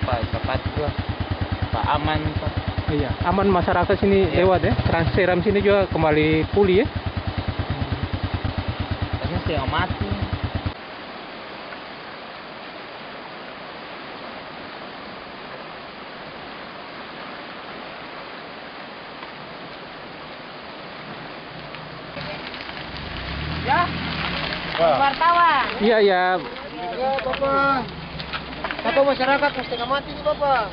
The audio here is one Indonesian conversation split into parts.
Pak cepat juga, Pak aman Pak. Oh, iya, aman masyarakat sini Iya. lewat ya. Trans Seram sini juga kembali pulih ya. Karena setengah mati. Ya, wartawan. Iya ya. Ya, Bapak. Satu masyarakat setengah mati nih, Bapak.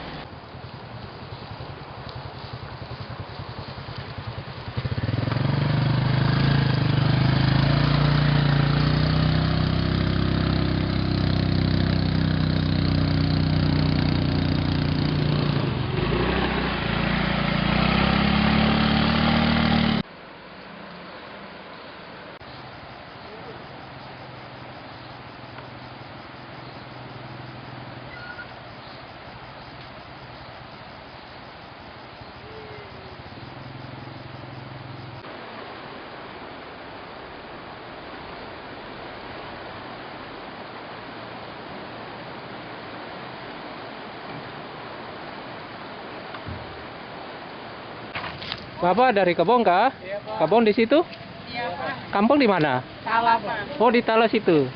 Bapak dari Kebon kah? Iya, Pak. Kebon di situ? Iya, Pak. Kampung di mana? Salah, Pak. Oh, di Talas itu.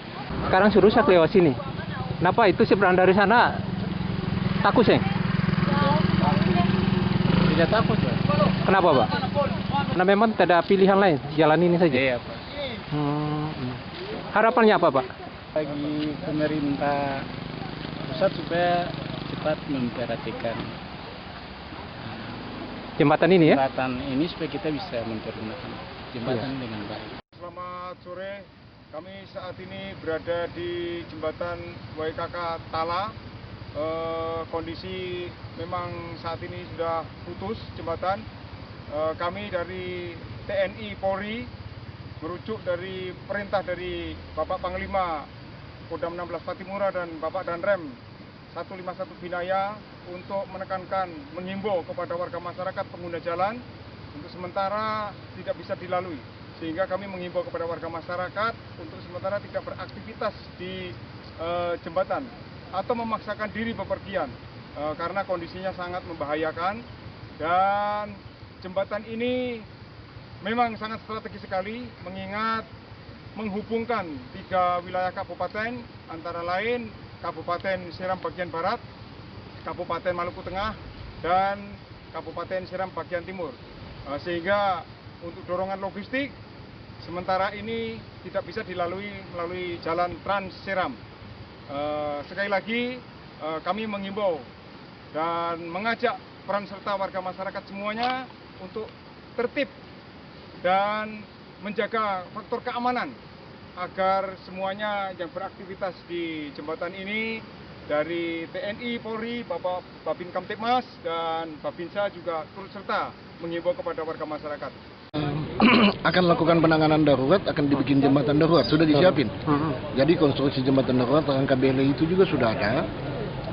Sekarang rusak lewat sini. Kenapa itu seberang dari sana? Takut, Seng? Tidak takut Pak. Kenapa, Pak? Karena memang tidak ada pilihan lain, jalan ini saja. Iya Pak. Harapannya apa, Pak? Bagi pemerintah pusat supaya cepat memperhatikan Jembatan ini ya? jembatan ini supaya kita bisa mempergunakan jembatan dengan baik. Selamat sore, kami saat ini berada di jembatan WKK Tala. Kondisi memang saat ini sudah putus jembatan. Kami dari TNI Polri merujuk dari perintah dari Bapak Panglima Kodam 16 Patimura dan Bapak Danrem 151 Binaya untuk menekankan, menghimbau kepada warga masyarakat pengguna jalan untuk sementara tidak bisa dilalui. Sehingga kami menghimbau kepada warga masyarakat untuk sementara tidak beraktivitas di jembatan atau memaksakan diri bepergian karena kondisinya sangat membahayakan. Dan jembatan ini memang sangat strategis sekali mengingat menghubungkan 3 wilayah kabupaten antara lain Kabupaten Seram bagian barat, Kabupaten Maluku Tengah, dan Kabupaten Seram bagian timur. Sehingga untuk dorongan logistik sementara ini tidak bisa dilalui melalui jalan Trans Seram. Sekali lagi kami menghimbau dan mengajak peran serta warga masyarakat semuanya untuk tertib dan menjaga faktor keamanan agar semuanya yang beraktivitas di jembatan ini dari TNI, Polri, Bapak Babin Kamtipmas dan Babinsa juga turut serta menghimbau kepada warga masyarakat. Akan lakukan penanganan darurat, akan dibikin jembatan darurat, sudah disiapin. Jadi konstruksi jembatan darurat, rangka bele itu juga sudah ada.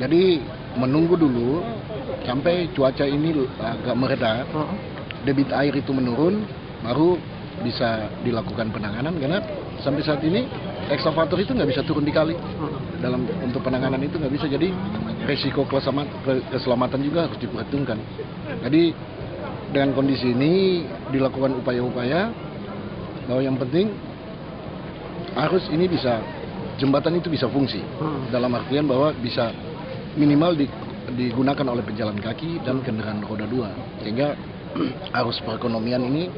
Jadi menunggu dulu sampai cuaca ini agak mereda, debit air itu menurun, baru bisa dilakukan penanganan. Karena sampai saat ini ekskavator itu nggak bisa turun di kali. Untuk penanganan itu nggak bisa, jadi resiko keselamatan juga harus diperhitungkan. Jadi dengan kondisi ini dilakukan upaya-upaya bahwa yang penting harus ini bisa, jembatan itu bisa fungsi dalam artian bahwa bisa minimal digunakan oleh pejalan kaki dan kendaraan roda 2 sehingga arus perekonomian ini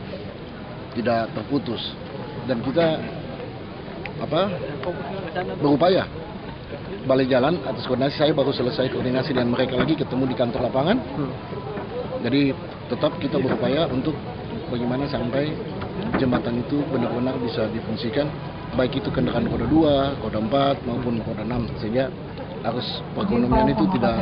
tidak terputus. Dan kita berupaya Balai Jalan atas koordinasi, saya baru selesai koordinasi dengan mereka lagi, ketemu di kantor lapangan. Jadi tetap kita berupaya untuk bagaimana sampai jembatan itu benar-benar bisa difungsikan, baik itu kendaraan roda 2, roda 4 maupun roda 6, sehingga arus perekonomian itu tidak